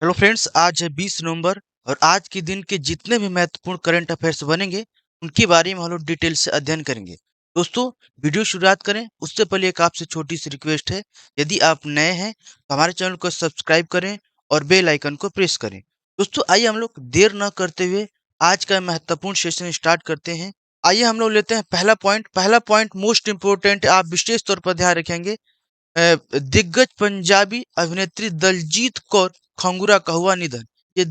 Hello friends, आज है 20 नवंबर और आज के दिन के जितने भी महत्वपूर्ण करंट अफेयर्स बनेंगे उनके बारे में हम लोग डिटेल से अध्ययन करेंगे। दोस्तों, वीडियो शुरुआत करें उससे पहले एक आपसे छोटी सी रिक्वेस्ट है। यदि आप नए हैं तो हमारे चैनल को सब्सक्राइब करें और बेल आइकन को प्रेस करें। दोस्तों, आइए हम लोग देर न करते हुए आज का महत्वपूर्ण सेशन स्टार्ट करते हैं। आइए हम लोग लेते हैं पहला पॉइंट मोस्ट इंपोर्टेंट, आप विशेष तौर पर ध्यान रखेंगे। दिग्गज पंजाबी अभिनेत्री दलजीत कौर खंगुरा का हुआ निधन। ये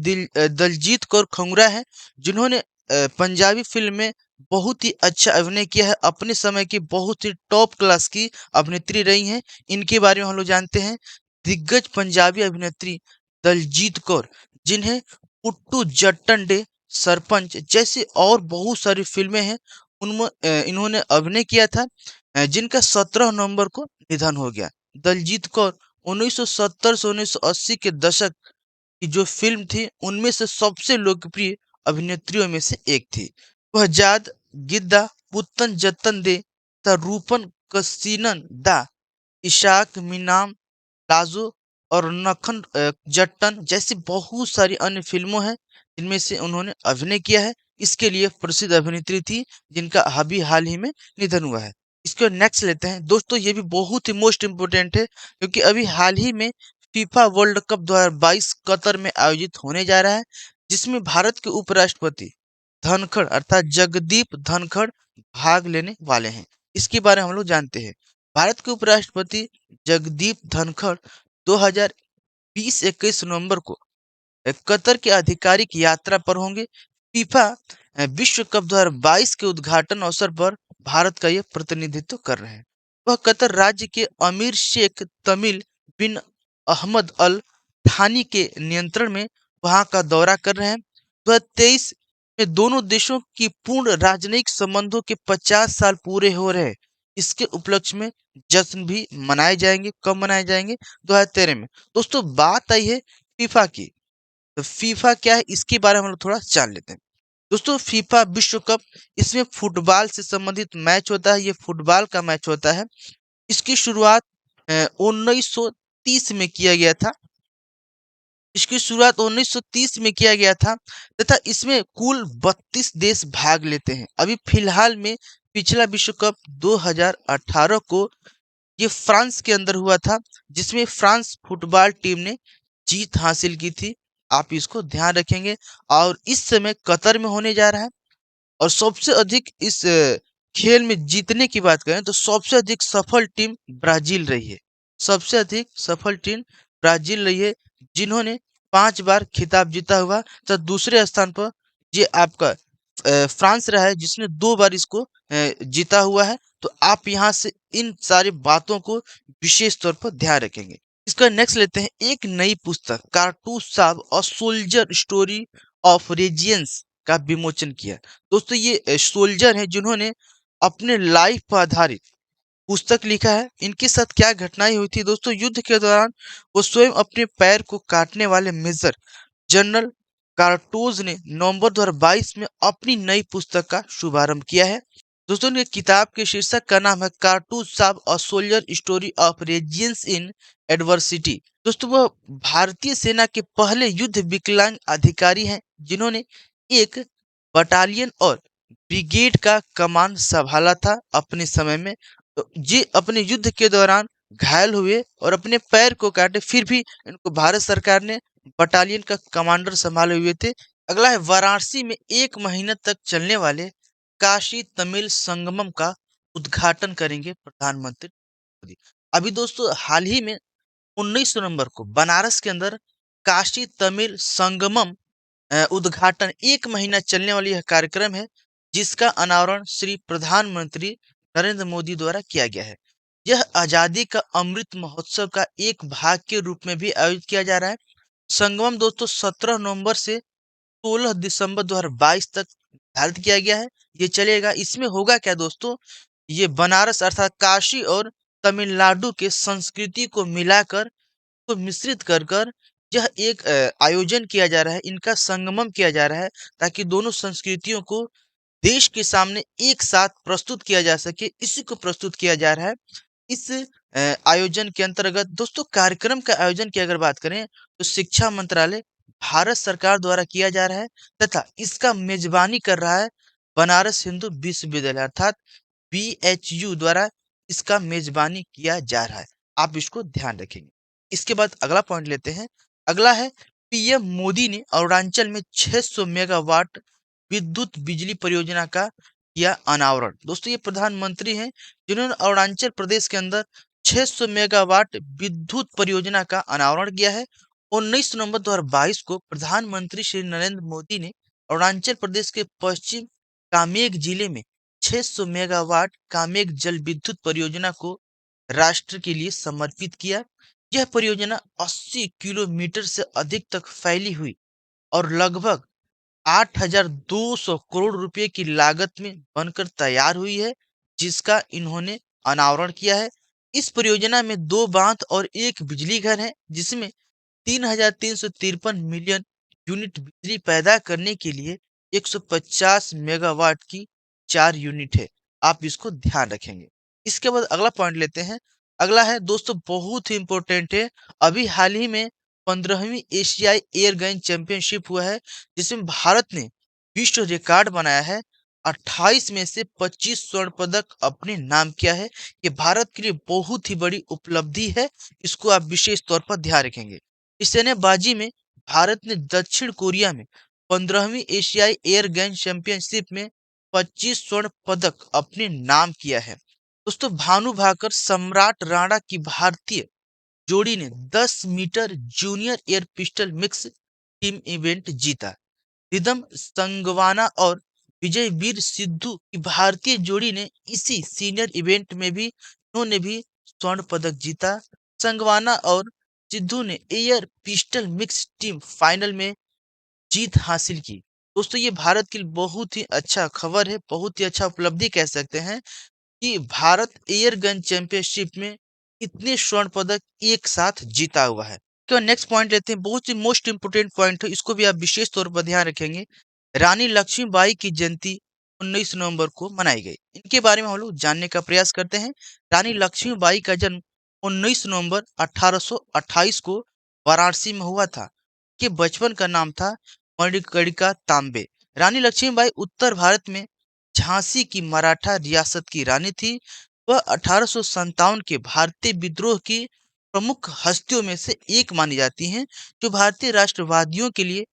दलजीत कौर खंगुरा है जिन्होंने पंजाबी फिल्म में बहुत ही अच्छा अभिनय किया है। अपने समय की बहुत ही टॉप क्लास की अभिनेत्री रही हैं। इनके बारे में हम लोग जानते हैं। दिग्गज पंजाबी अभिनेत्री दलजीत कौर, जिन्हें पुट्टू जट्टन डे, सरपंच जैसी और बहुत सारी फिल्में हैं उनमें इन्होंने अभिनय किया था, जिनका 17 नवंबर को निधन हो गया। दलजीत कौर 1970 से 1980 के दशक की जो फिल्म थी उनमें से सबसे लोकप्रिय अभिनेत्रियों में से एक थी। वह जाद, गिद्दा, पुत्तन जतन दे तथा रूपन कसीनन दा, इशाक मिनाम, लाजो और नखन जट्टन जैसी बहुत सारी अन्य फिल्मों हैं जिनमें से उन्होंने अभिनय किया है। इसके लिए प्रसिद्ध अभिनेत्री थी जिनका अभी हाल ही में निधन हुआ है। इसके नेक्स्ट लेते हैं। दोस्तों, ये भी बहुत ही मोस्ट इम्पोर्टेंट है क्योंकि अभी हाल ही में फीफा वर्ल्ड कप 2022 कतर में आयोजित होने जा रहा है, जिसमें भारत के उपराष्ट्रपति धनखड़ अर्थात जगदीप धनखड़ भाग लेने वाले हैं। इसके बारे में हम लोग जानते हैं। भारत के उपराष्ट्रपति जगदीप धनखड़ 2020-21 नवंबर को कतर की आधिकारिक यात्रा पर होंगे। फीफा विश्व कप 2022 के उद्घाटन अवसर पर भारत का ये प्रतिनिधित्व कर रहे हैं। वह कतर राज्य के अमीर शेख तमिल बिन अहमद अल थानी के नियंत्रण में वहां का दौरा कर रहे हैं। 2023 में दोनों देशों की पूर्ण राजनयिक संबंधों के 50 साल पूरे हो रहे हैं। इसके उपलक्ष्य में जश्न भी मनाए जाएंगे। कब मनाए जाएंगे? 2013 में। दोस्तों, बात आई है फीफा की, तो फीफा क्या है इसके बारे में हम लोग थोड़ा जान लेते हैं। दोस्तों, फीफा विश्व कप, इसमें फुटबॉल से संबंधित मैच होता है। ये फुटबॉल का मैच होता है। इसकी शुरुआत 1930 में किया गया था। इसकी शुरुआत 1930 में किया गया था तथा इसमें कुल 32 देश भाग लेते हैं। अभी फिलहाल में पिछला विश्व कप 2018 को ये फ्रांस के अंदर हुआ था, जिसमें फ्रांस फुटबॉल टीम ने जीत हासिल की थी। आप इसको ध्यान रखेंगे। और इस समय कतर में होने जा रहा है। और सबसे अधिक इस खेल में जीतने की बात करें तो सबसे अधिक सफल टीम ब्राजील रही है। सबसे अधिक सफल टीम ब्राजील रही है, जिन्होंने 5 बार खिताब जीता हुआ। तो दूसरे स्थान पर ये आपका फ्रांस रहा है, जिसने 2 बार इसको जीता हुआ है। तो आप यहाँ से इन सारी बातों को विशेष तौर पर ध्यान रखेंगे। इसका नेक्स्ट लेते हैं। एक नई पुस्तक कारटून साहब अ सोल्जर स्टोरी ऑफ रेजियंस का विमोचन किया। दोस्तों, ये सोल्जर हैं जिन्होंने अपने लाइफ पर आधारित पुस्तक लिखा है। इनके साथ क्या घटनाएं हुई थी दोस्तों? युद्ध के दौरान वो स्वयं अपने पैर को काटने वाले मेजर जनरल कार्टोज ने नवंबर 2022 में अपनी नई पुस्तक का शुभारंभ किया है। दोस्तों, ये किताब के शीर्षक का नाम है कारटूज साहब a soldier story of resilience in adversity. दोस्तों, वह भारतीय सेना के पहले युद्ध विकलांग अधिकारी हैं जिन्होंने एक बटालियन और ब्रिगेड का कमान संभाला था अपने समय में। तो ये अपने युद्ध के दौरान घायल हुए और अपने पैर को काटे, फिर भी इनको भारत सरकार ने बटालियन का कमांडर संभाले हुए थे। अगला है, वाराणसी में 1 महीना तक चलने वाले काशी तमिल संगमम का उद्घाटन करेंगे प्रधानमंत्री मोदी। अभी दोस्तों हाल ही में 19 नवंबर को बनारस के अंदर काशी तमिल संगमम उद्घाटन 1 महीना चलने वाली यह कार्यक्रम है, जिसका अनावरण श्री प्रधानमंत्री नरेंद्र मोदी द्वारा किया गया है। यह आजादी का अमृत महोत्सव का एक भाग के रूप में भी आयोजित किया जा रहा है। संगमम दोस्तों 17 नवंबर से 16 दिसंबर 2022 तक निर्धारित किया गया है। ये चलेगा। इसमें होगा क्या दोस्तों? ये बनारस अर्थात काशी और तमिलनाडु के संस्कृति को मिलाकर, को मिश्रित कर कर यह एक आयोजन किया जा रहा है। इनका संगमम किया जा रहा है ताकि दोनों संस्कृतियों को देश के सामने एक साथ प्रस्तुत किया जा सके। इसी को प्रस्तुत किया जा रहा है। इस आयोजन के अंतर्गत दोस्तों कार्यक्रम का आयोजन की अगर बात करें तो शिक्षा मंत्रालय भारत सरकार द्वारा किया जा रहा है तथा इसका मेजबानी कर रहा है बनारस हिंदू विश्वविद्यालय अर्थात बीएचयू द्वारा इसका मेजबानी किया जा रहा है। आप इसको ध्यान रखेंगे। इसके बाद अगला पॉइंट लेते हैं। अगला है पीएम मोदी ने अरुणाचल में 600 मेगावाट विद्युत बिजली परियोजना का किया अनावरण। दोस्तों ये प्रधानमंत्री हैं जिन्होंने अरुणाचल प्रदेश के अंदर 600 मेगावाट विद्युत परियोजना का अनावरण किया है। 19 नवंबर 2022 को प्रधानमंत्री श्री नरेंद्र मोदी ने अरुणाचल प्रदेश के पश्चिम कामेंग जिले में 600 मेगावाट कामेंग जल विद्युत परियोजना को राष्ट्र के लिए समर्पित किया। यह परियोजना 80 किलोमीटर से अधिक तक फैली हुई और लगभग 8,200 करोड़ रुपए की लागत में बनकर तैयार हुई है, जिसका इन्होंने अनावरण किया है। इस परियोजना में 2 बांध और 1 बिजली घर है, जिसमें 3,353 मिलियन यूनिट बिजली पैदा करने के लिए 150 मेगावाट की 4 यूनिट है। आप इसको ध्यान रखेंगे। इसके बाद अगला पॉइंट लेते हैं। अगला है दोस्तों बहुत ही इंपॉर्टेंट है। अभी हाल ही में 15वीं एशियाई एयर गन चैंपियनशिप हुआ है, जिसमें भारत ने विश्व रिकॉर्ड बनाया है। 28 में से 25 स्वर्ण पदक अपने नाम किया है। ये भारत के लिए बहुत ही बड़ी उपलब्धि है। इसको आप विशेष तौर पर ध्यान रखेंगे। इस सैन्यबाजी में भारत ने दक्षिण कोरिया में 15वीं एशियाई एयर गन चैंपियनशिप में 25 स्वर्ण पदक अपने नाम किया है। दोस्तों भानु भाकर सम्राट राणा की भारतीय जोड़ी ने 10 metre junior air pistol mix team event जीता। रिदम संगवाना और विजय वीर सिद्धू की भारतीय जोड़ी ने इसी सीनियर इवेंट में भी उन्होंने भी स्वर्ण पदक जीता। संगवाना और सिद्धू ने air pistol mix team final में जीत हासिल की। दोस्तों ये भारत के लिए बहुत ही अच्छा खबर है, बहुत ही अच्छा उपलब्धि कह सकते हैं कि भारत एयर गन चैंपियनशिप में इतने स्वर्ण पदक एक साथ जीता हुआ है। तो नेक्स्ट पॉइंट लेते हैं। बहुत ही मोस्ट इंपोर्टेंट पॉइंट है, इसको भी आप विशेष तौर पर ध्यान रखेंगे। रानी लक्ष्मीबाई की जयंती 19 नवंबर को मनाई गई। इनके बारे में हम लोग जानने का प्रयास करते हैं। रानी लक्ष्मीबाई का जन्म 19 नवंबर 1828 को वाराणसी में हुआ था। के बचपन का नाम था मणिकर्णिका तांबे। रानी लक्ष्मीबाई उत्तर भारत में झांसी की मराठा रियासत की रानी थी। वह 1857 के भारतीय विद्रोह की प्रमुख हस्तियों में से एक मानी जाती हैं, जो भारतीय राष्ट्रवादियों के लिए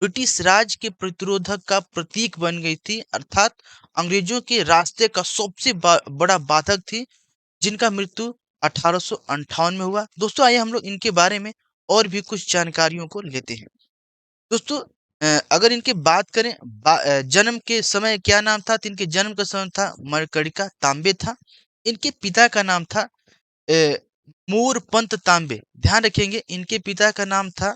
ब्रिटिश राज के प्रतिरोधक का प्रतीक बन गई थी, अर्थात अंग्रेजों के रास्ते का सबसे बड़ा बाधक थी, जिनका मृत्यु 1858 में हुआ। दोस्तों आइए हम लोग इनके बारे में और भी कुछ जानकारियों को लेते हैं। दोस्तों अगर इनकी बात करें जन्म के समय क्या नाम था, तो इनके जन्म का समय था मरकड़िका तांबे था। इनके पिता का नाम था मोरपंत तांबे। ध्यान रखेंगे इनके पिता का नाम था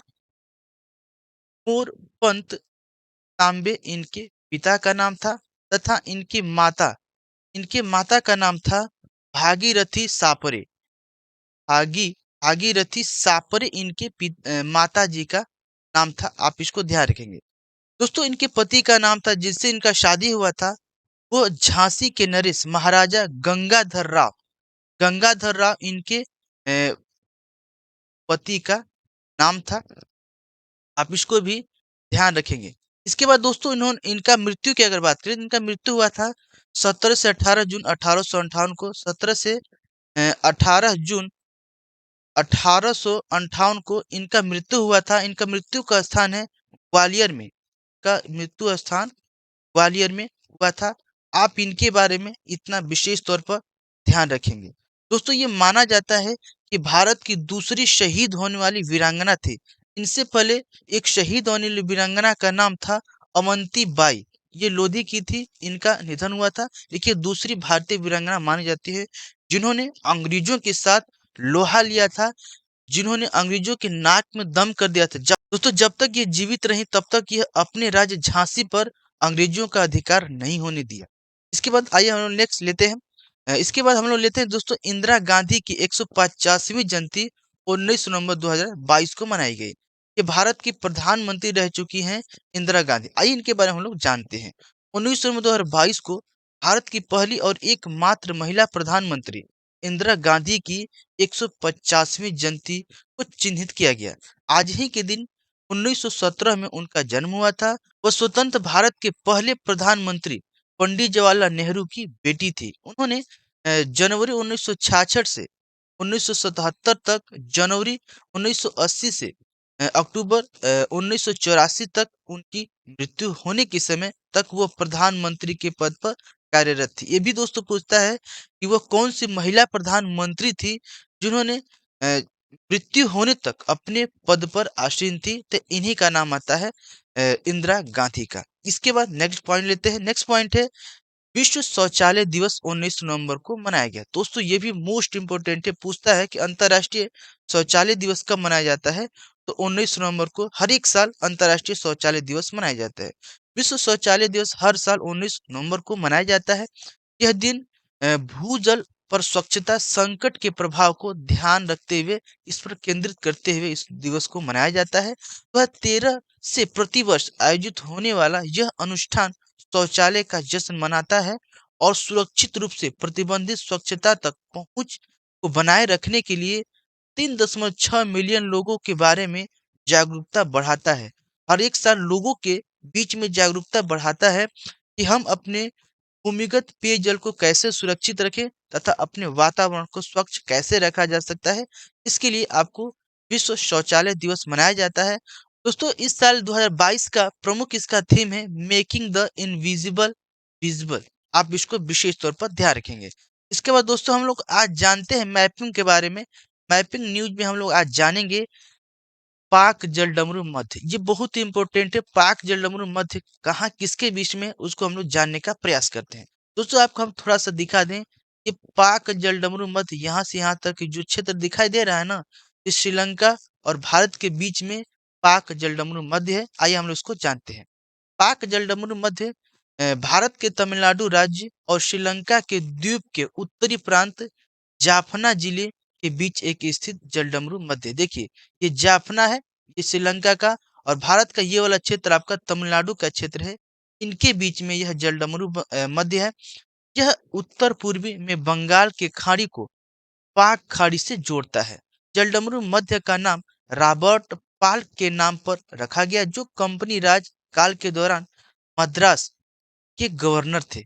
मोरपंत तांबे, इनके पिता का नाम था। तथा इनके माता का नाम था भागीरथी सापरे। भागी भागीरथी सापरे इनके माता जी का नाम था। आप इसको ध्यान रखेंगे। दोस्तों इनके पति का नाम था, जिससे इनका शादी हुआ था, वो झांसी के नरेश महाराजा गंगाधर राव इनके पति का नाम था। आप इसको भी ध्यान रखेंगे। इसके बाद दोस्तों इनका मृत्यु की अगर बात करें, इनका मृत्यु हुआ था 17 से 18 जून 1858 को। 17 से 18 जून 1858 को इनका मृत्यु हुआ था। इनका मृत्यु का स्थान है ग्वालियर में। का मृत्यु स्थान ग्वालियर में हुआ था। आप इनके बारे में इतना विशेष तौर पर ध्यान रखेंगे। दोस्तों ये माना जाता है कि भारत की दूसरी शहीद होने वाली वीरांगना थी। इनसे पहले एक शहीद होने वाली वीरांगना का नाम था अवंती बाई। ये लोधी की थी, इनका निधन हुआ था। देखिए दूसरी भारतीय वीरांगना मानी जाती है जिन्होंने अंग्रेजों के साथ लोहा लिया था, जिन्होंने अंग्रेजों के नाक में दम कर दिया था। दोस्तों जब तक ये जीवित रही तब तक यह अपने राज्य झांसी पर अंग्रेजों का अधिकार नहीं होने दिया। इसके बाद आइए हम लोग नेक्स्ट लेते हैं। इसके बाद हम लोग लेते हैं दोस्तों इंदिरा गांधी की 150वीं जयंती 19 नवंबर 2022 को मनाई गई। ये भारत की प्रधानमंत्री रह चुकी हैं इंदिरा गांधी। आइए इनके बारे में हम लोग जानते हैं। 19 नवंबर 2022 को भारत की पहली और एकमात्र महिला प्रधानमंत्री इंदिरा गांधी की 150वीं जयंती को चिन्हित किया गया। आज ही के दिन 1917 में उनका जन्म हुआ था। वह स्वतंत्र भारत के पहले प्रधानमंत्री पंडित जवाहरलाल नेहरू की बेटी थी। उन्होंने जनवरी 1966 से 1977 तक, जनवरी 1980 से अक्टूबर 1984 तक उनकी मृत्यु होने के समय तक वो प्रधानमंत्री के पद पर कार्यरत थी। ये भी दोस्तों पूछता है कि वह कौन सी महिला प्रधानमंत्री थी जिन्होंने मृत्यु होने तक अपने पद पर आसीन थी, तो इन्हीं का नाम आता है इंदिरा गांधी का। इसके बाद नेक्स्ट पॉइंट लेते हैं। नेक्स्ट पॉइंट है विश्व शौचालय दिवस 19 नवंबर को मनाया गया। दोस्तों ये भी मोस्ट इंपोर्टेंट है, पूछता है कि अंतर्राष्ट्रीय शौचालय दिवस कब मनाया जाता है, तो 19 नवंबर को हर एक साल अंतर्राष्ट्रीय शौचालय दिवस मनाया जाता है। विश्व शौचालय दिवस हर साल 19 नवंबर को मनाया जाता है। यह दिन भूजल पर स्वच्छता संकट के प्रभाव को ध्यान रखते हुए, इस पर केंद्रित करते हुए इस दिवस को मनाया जाता है। वह 13 से प्रतिवर्ष आयोजित होने वाला यह अनुष्ठान शौचालय का जश्न मनाता है और सुरक्षित रूप से प्रतिबंधित स्वच्छता तक पहुंच को बनाए रखने के लिए 3.6 मिलियन लोगों के बारे में जागरूकता बढ़ाता है। हर एक साल लोगों के बीच में जागरूकता बढ़ाता है कि हम अपने भूमिगत पेयजल को कैसे सुरक्षित रखें तथा अपने वातावरण को स्वच्छ कैसे रखा जा सकता है। इसके लिए आपको विश्व शौचालय दिवस मनाया जाता है। दोस्तों इस साल 2022 का प्रमुख इसका थीम है मेकिंग द इनविजिबल विजिबल। आप इसको विशेष तौर पर ध्यान रखेंगे। इसके बाद दोस्तों हम लोग आज जानते हैं मैपिंग के बारे में। मैपिंग न्यूज में हम लोग आज जानेंगे पाक जलडमरू मध्य। ये बहुत ही इंपॉर्टेंट है। पाक जलडमरू मध्य कहाँ किसके बीच में, उसको हम लोग जानने का प्रयास करते हैं। दोस्तों आपको हम थोड़ा सा दिखा दें कि पाक जलडमरू मध्य यहाँ से यहाँ तक जो क्षेत्र दिखाई दे रहा है ना, ये श्रीलंका और भारत के बीच में पाक जलडमरू मध्य है। आइए हम लोग इसको जानते हैं। पाक जलडमरू मध्य भारत के तमिलनाडु राज्य और श्रीलंका के द्वीप के उत्तरी प्रांत जाफना जिले के बीच एक स्थित जलडमरू मध्य। देखिए ये जाफना है, ये श्रीलंका का, और भारत का ये वाला क्षेत्र आपका तमिलनाडु का क्षेत्र है। इनके बीच में यह जलडमरू मध्य है। यह उत्तर पूर्वी में बंगाल के खाड़ी को पाक खाड़ी से जोड़ता है। जलडमरू मध्य का नाम रॉबर्ट पाल के नाम पर रखा गया, जो कंपनी राज काल के दौरान मद्रास के गवर्नर थे।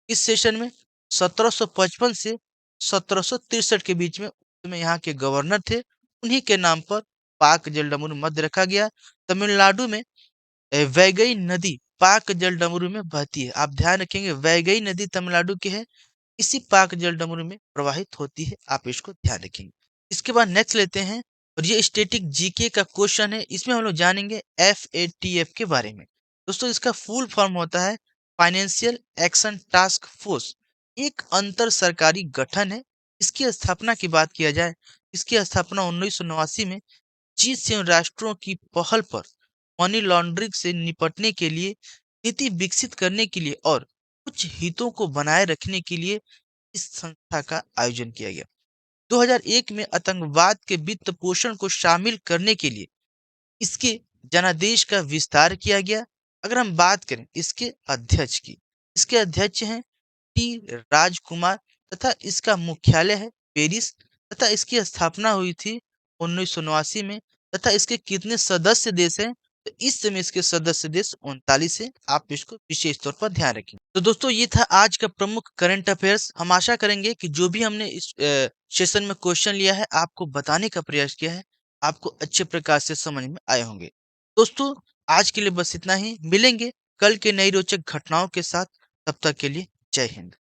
इस सेशन में 1755 से 1763 के बीच में यहाँ के गवर्नर थे। उन्हीं के नाम पर पाक जलडमरू मध्य रखा गया। तमिलनाडु में वैगई नदी पाक जलडमरू में बहती है। आप ध्यान रखेंगे वैगई नदी तमिलनाडु की है, इसी पाक जलडमरू में प्रवाहित होती है। आप इसको ध्यान रखेंगे। इसके बाद नेक्स्ट लेते हैं, और ये स्टैटिक जीके का क्वेश्चन है। इसमें हम लोग जानेंगे FATF के बारे में। दोस्तों इसका फुल फॉर्म होता है फाइनेंशियल एक्शन टास्क फोर्स। एक अंतर सरकारी गठन है। इसकी स्थापना की बात किया जाए, इसकी स्थापना 1989 में G7 राष्ट्रों की पहल पर मनी लॉन्ड्रिंग से निपटने के लिए, नीति विकसित करने के लिए और कुछ हितों को बनाए रखने के लिए इस संस्था का आयोजन किया गया। 2001 में आतंकवाद के वित्त पोषण को शामिल करने के लिए इसके जनादेश का विस्तार किया गया। अगर हम बात करें इसके अध्यक्ष की, इसके अध्यक्ष हैं टी राजकुमार तथा इसका मुख्यालय है पेरिस, तथा इसकी स्थापना हुई थी 1989 में। तथा इसके कितने सदस्य देश हैं, तो इस समय इसके सदस्य देश 39 है। आप इसको विशेष तौर पर ध्यान रखें। तो दोस्तों ये था आज का प्रमुख करंट अफेयर्स। हम आशा करेंगे कि जो भी हमने इस सेशन में क्वेश्चन लिया है, आपको बताने का प्रयास किया है, आपको अच्छे प्रकार से समझ में आए होंगे। दोस्तों आज के लिए बस इतना ही। मिलेंगे कल के नई रोचक घटनाओं के साथ। तब तक के लिए जय हिंद।